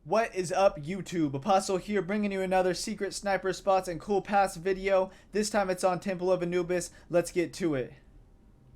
What is up, YouTube? Apostle here, bringing you another secret sniper spots and cool paths video. This time it's on Temple of Anubis. Let's get to it.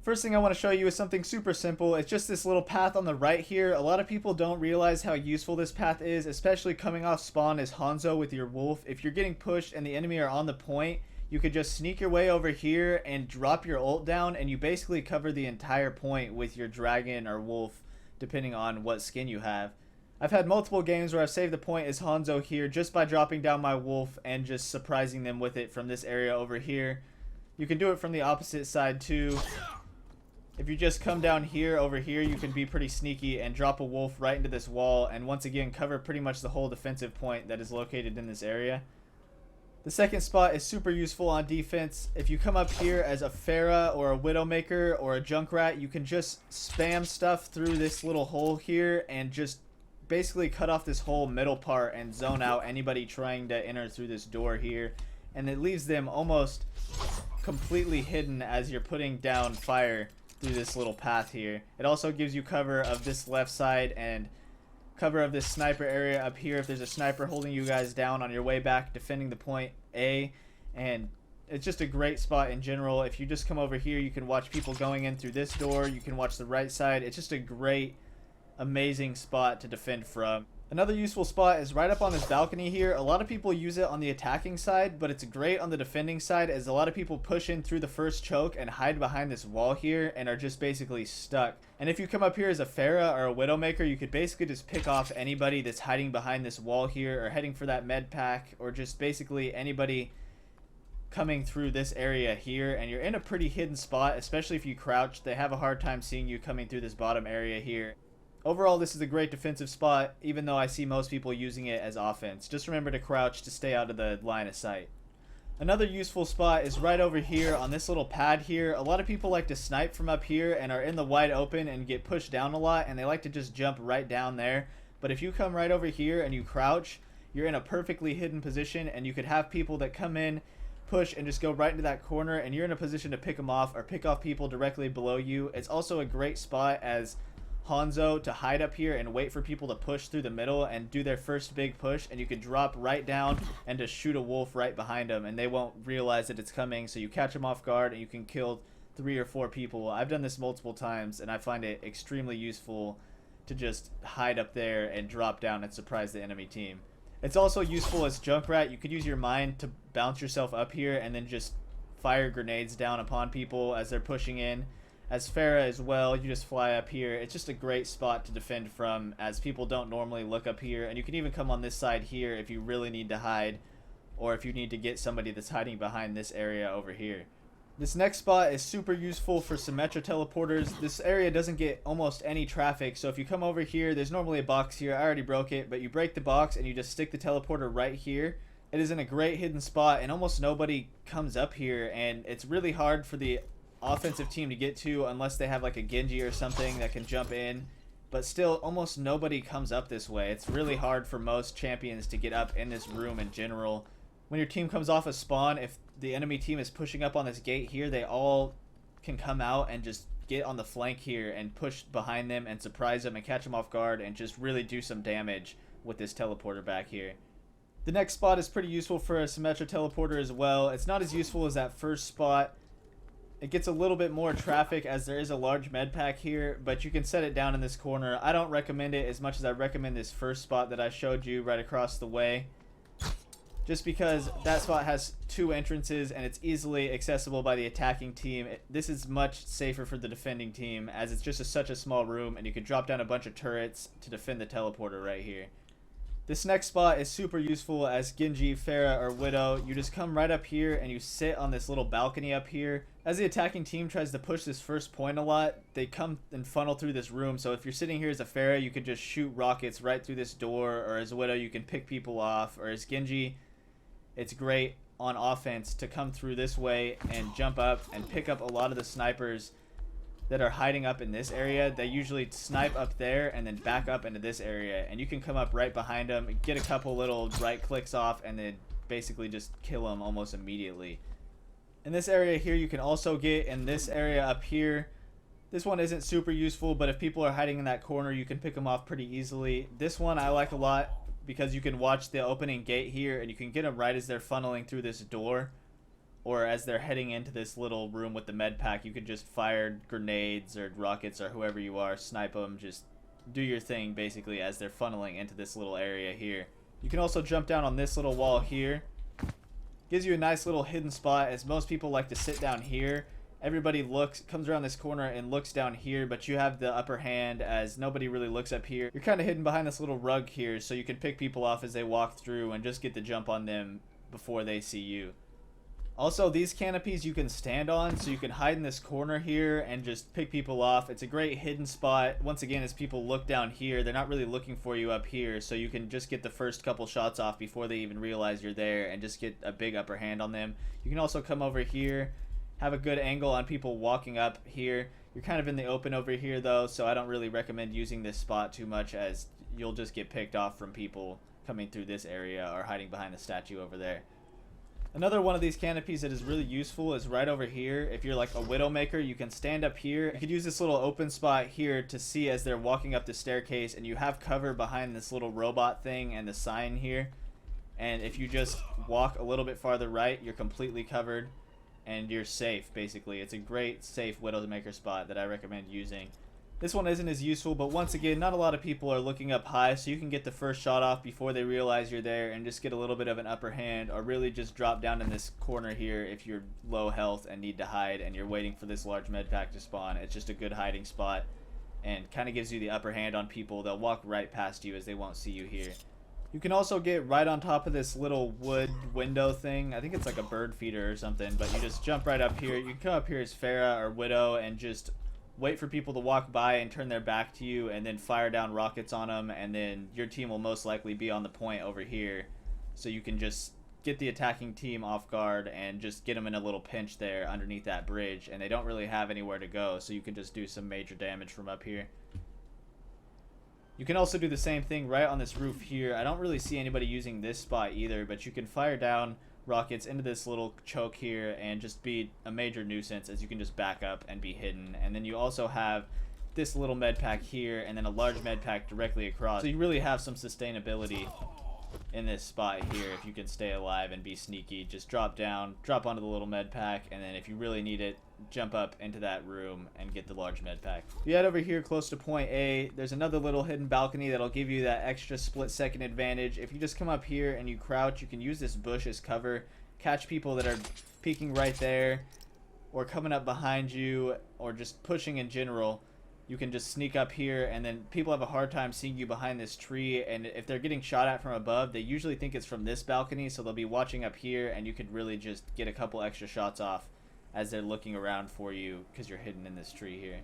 First thing I want to show you is something super simple. It's just this little path on the right here. A lot of people don't realize how useful this path is, especially coming off spawn as Hanzo with your wolf. If you're getting pushed and the enemy are on the point, you could just sneak your way over here and drop your ult down, and you basically cover the entire point with your dragon or wolf, depending on what skin you have. I've had multiple games where I've saved the point as Hanzo here just by dropping down my wolf and just surprising them with it from this area over here. You can do it from the opposite side too. If you just come down here over here, you can be pretty sneaky and drop a wolf right into this wall and once again cover pretty much the whole defensive point that is located in this area. The second spot is super useful on defense. If you come up here as a Pharah or a Widowmaker or a Junkrat, you can just spam stuff through this little hole here and just basically cut off this whole middle part and zone out anybody trying to enter through this door here, and it leaves them almost completely hidden as you're putting down fire through this little path here. It also gives you cover of this left side and cover of this sniper area up here if there's a sniper holding you guys down on your way back defending the point A, and it's just a great spot in general. If you just come over here, you can watch people going in through this door, you can watch the right side. It's just a great, amazing spot to defend from. Another useful spot is right up on this balcony here. A lot of people use it on the attacking side, but it's great on the defending side as a lot of people push in through the first choke and hide behind this wall here and are just basically stuck. And if you come up here as a Pharah or a Widowmaker, you could basically just pick off anybody that's hiding behind this wall here or heading for that med pack, or just basically anybody coming through this area here, and you're in a pretty hidden spot, especially if you crouch. They have a hard time seeing you coming through this bottom area here. Overall, this is a great defensive spot, even though I see most people using it as offense. Just remember to crouch to stay out of the line of sight. Another useful spot is right over here on this little pad here. A lot of people like to snipe from up here and are in the wide open and get pushed down a lot, and they like to just jump right down there. But if you come right over here and you crouch, you're in a perfectly hidden position, and you could have people that come in, push, and just go right into that corner, and you're in a position to pick them off or pick off people directly below you. It's also a great spot as Hanzo to hide up here and wait for people to push through the middle and do their first big push, and you can drop right down and just shoot a wolf right behind them and they won't realize that it's coming, so you catch them off guard and you can kill 3 or 4 people. I've done this multiple times and I find it extremely useful to just hide up there and drop down and surprise the enemy team. It's also useful as Junkrat. You could use your mind to bounce yourself up here and then just fire grenades down upon people as they're pushing in. As Pharah as well, you just fly up here. It's just a great spot to defend from as people don't normally look up here, and you can even come on this side here if you really need to hide, or if you need to get somebody that's hiding behind this area over here. This next spot is super useful for Symmetra teleporters. This area doesn't get almost any traffic, so if you come over here, there's normally a box here. I already broke it, but you break the box and you just stick the teleporter right here. It is in a great hidden spot and almost nobody comes up here, and it's really hard for the offensive team to get to unless they have like a Genji or something that can jump in, but still almost nobody comes up this way. It's really hard for most champions to get up in this room in general. When your team comes off a spawn, if the enemy team is pushing up on this gate here, they all can come out and just get on the flank here and push behind them and surprise them and catch them off guard and just really do some damage with this teleporter back here. The next spot is pretty useful for a Symmetra teleporter as well. It's not as useful as that first spot. It gets a little bit more traffic as there is a large med pack here, but you can set it down in this corner. I don't recommend it as much as I recommend this first spot that I showed you right across the way, just because that spot has 2 entrances and it's easily accessible by the attacking team. This is much safer for the defending team as it's just such a small room, and you can drop down a bunch of turrets to defend the teleporter right here. This next spot is super useful as Genji, Pharah, or Widow. You just come right up here and you sit on this little balcony up here. As the attacking team tries to push this first point a lot, they come and funnel through this room. So if you're sitting here as a Pharah, you could just shoot rockets right through this door, or as Widow, you can pick people off, or as Genji, it's great on offense to come through this way and jump up and pick up a lot of the snipers that are hiding up in this area. They usually snipe up there and then back up into this area, and you can come up right behind them, get a couple little right clicks off, and then basically just kill them almost immediately. In this area here, you can also get in this area up here. This one isn't super useful, but if people are hiding in that corner, you can pick them off pretty easily. This one I like a lot because you can watch the opening gate here, and you can get them right as they're funneling through this door, or as they're heading into this little room with the med pack. You could just fire grenades or rockets or whoever you are, snipe them, just do your thing basically as they're funneling into this little area here. You can also jump down on this little wall here. Gives you a nice little hidden spot, as most people like to sit down here. Everybody comes around this corner and looks down here, but you have the upper hand as nobody really looks up here. You're kind of hidden behind this little rug here, so you can pick people off as they walk through and just get the jump on them before they see you. Also, these canopies you can stand on, so you can hide in this corner here and just pick people off. It's a great hidden spot. Once again, as people look down here, they're not really looking for you up here, so you can just get the first couple shots off before they even realize you're there and just get a big upper hand on them. You can also come over here, have a good angle on people walking up here. You're kind of in the open over here though, so I don't really recommend using this spot too much, as you'll just get picked off from people coming through this area or hiding behind the statue over there. Another one of these canopies that is really useful is right over here. If you're like a Widowmaker, you can stand up here. You could use this little open spot here to see as they're walking up the staircase, and you have cover behind this little robot thing and the sign here. And if you just walk a little bit farther right, you're completely covered and you're safe basically. It's a great safe Widowmaker spot that I recommend using. This one isn't as useful, but once again, not a lot of people are looking up high, so you can get the first shot off before they realize you're there and just get a little bit of an upper hand, or really just drop down in this corner here if you're low health and need to hide and you're waiting for this large med pack to spawn. It's just a good hiding spot and kind of gives you the upper hand on people. They'll walk right past you as they won't see you here. You can also get right on top of this little wood window thing. I think it's like a bird feeder or something, but you just jump right up here. You can come up here as Farah or Widow and just wait for people to walk by and turn their back to you, and then fire down rockets on them, and then your team will most likely be on the point over here, so you can just get the attacking team off guard and just get them in a little pinch there underneath that bridge, and they don't really have anywhere to go, so you can just do some major damage from up here. You can also do the same thing right on this roof here. I don't really see anybody using this spot either, but you can fire down rockets into this little choke here and just be a major nuisance, as you can just back up and be hidden. And then you also have this little med pack here and then a large med pack directly across, so you really have some sustainability in this spot here. If you can stay alive and be sneaky, just drop down, drop onto the little med pack, and then if you really need it, jump up into that room and get the large med pack. If you head over here close to point A, there's another little hidden balcony that'll give you that extra split-second advantage. If you just come up here and you crouch, you can use this bush as cover, catch people that are peeking right there or coming up behind you or just pushing in general. You can just sneak up here, and then people have a hard time seeing you behind this tree, and if they're getting shot at from above, they usually think it's from this balcony, so they'll be watching up here, and you could really just get a couple extra shots off as they're looking around for you because you're hidden in this tree here.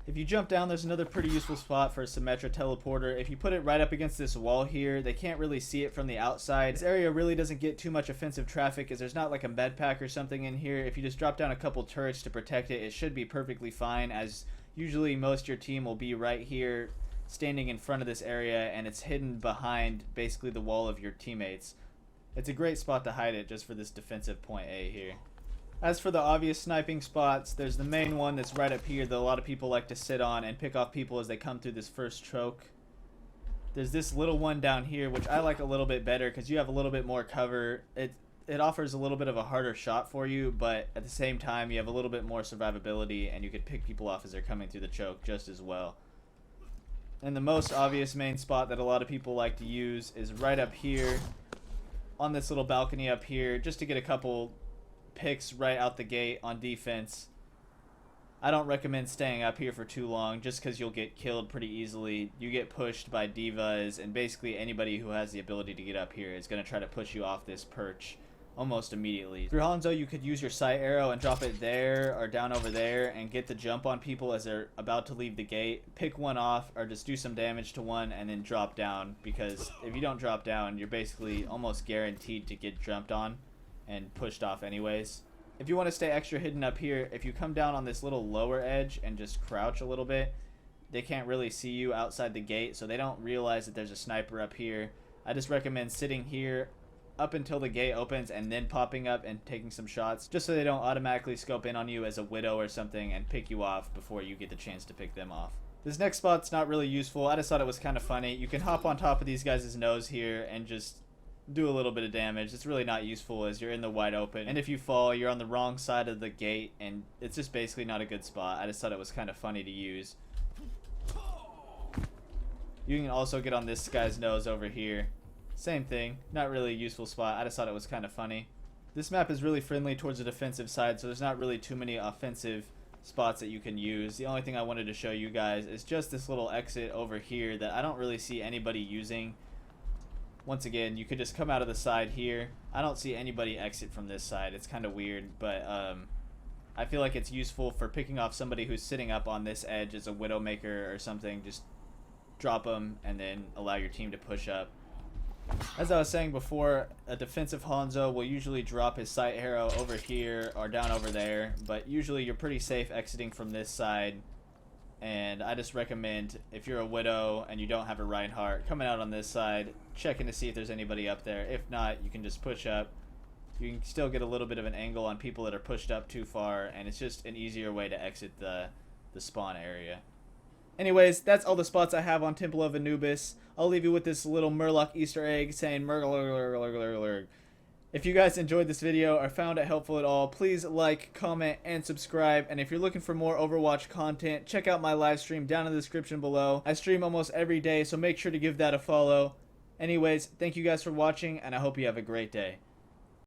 If you jump down, there's another pretty useful spot for a Symmetra teleporter. If you put it right up against this wall here, they can't really see it from the outside. This area really doesn't get too much offensive traffic, as there's not like a med pack or something in here. If you just drop down a couple turrets to protect it, it should be perfectly fine, as usually most of your team will be right here standing in front of this area, and it's hidden behind basically the wall of your teammates. It's a great spot to hide it just for this defensive point A here. As for the obvious sniping spots, there's the main one that's right up here that a lot of people like to sit on and pick off people as they come through this first choke. There's this little one down here, which I like a little bit better because you have a little bit more cover. It offers a little bit of a harder shot for you, but at the same time you have a little bit more survivability, and you could pick people off as they're coming through the choke just as well. And the most obvious main spot that a lot of people like to use is right up here on this little balcony up here, just to get a couple picks right out the gate on defense. I don't recommend staying up here for too long just because you'll get killed pretty easily. You get pushed by divas, and basically anybody who has the ability to get up here is going to try to push you off this perch almost immediately. If you're Hanzo, you could use your sight arrow and drop it there or down over there and get the jump on people as they're about to leave the gate. Pick one off or just do some damage to one and then drop down, because if you don't drop down, you're basically almost guaranteed to get jumped on and pushed off anyways. If you want to stay extra hidden up here, if you come down on this little lower edge and just crouch a little bit, they can't really see you outside the gate, so they don't realize that there's a sniper up here. I just recommend sitting here up until the gate opens and then popping up and taking some shots, just so they don't automatically scope in on you as a Widow or something and pick you off before you get the chance to pick them off. This next spot's not really useful. I just thought it was kind of funny. You can hop on top of these guys' nose here and just do a little bit of damage. It's really not useful as you're in the wide open. And if you fall, you're on the wrong side of the gate, and it's just basically not a good spot. I just thought it was kind of funny to use. You can also get on this guy's nose over here. Same thing. Not really a useful spot. I just thought it was kind of funny. This map is really friendly towards the defensive side, so there's not really too many offensive spots that you can use. The only thing I wanted to show you guys is just this little exit over here that I don't really see anybody using. Once again, you could just come out of the side here. I don't see anybody exit from this side. It's kind of weird, but I feel like it's useful for picking off somebody who's sitting up on this edge as a Widowmaker or something. Just drop them and then allow your team to push up. As I was saying before, a defensive Hanzo will usually drop his sight arrow over here or down over there, but usually you're pretty safe exiting from this side. And I just recommend, if you're a Widow and you don't have a Reinhardt, coming out on this side, checking to see if there's anybody up there. If not, you can just push up. You can still get a little bit of an angle on people that are pushed up too far, and it's just an easier way to exit the spawn area. Anyways, that's all the spots I have on Temple of Anubis. I'll leave you with this little Murloc Easter egg saying Murglurglurglurglurglurg. If you guys enjoyed this video or found it helpful at all, please like, comment, and subscribe. And if you're looking for more Overwatch content, check out my live stream down in the description below. I stream almost every day, so make sure to give that a follow. Anyways, thank you guys for watching, and I hope you have a great day.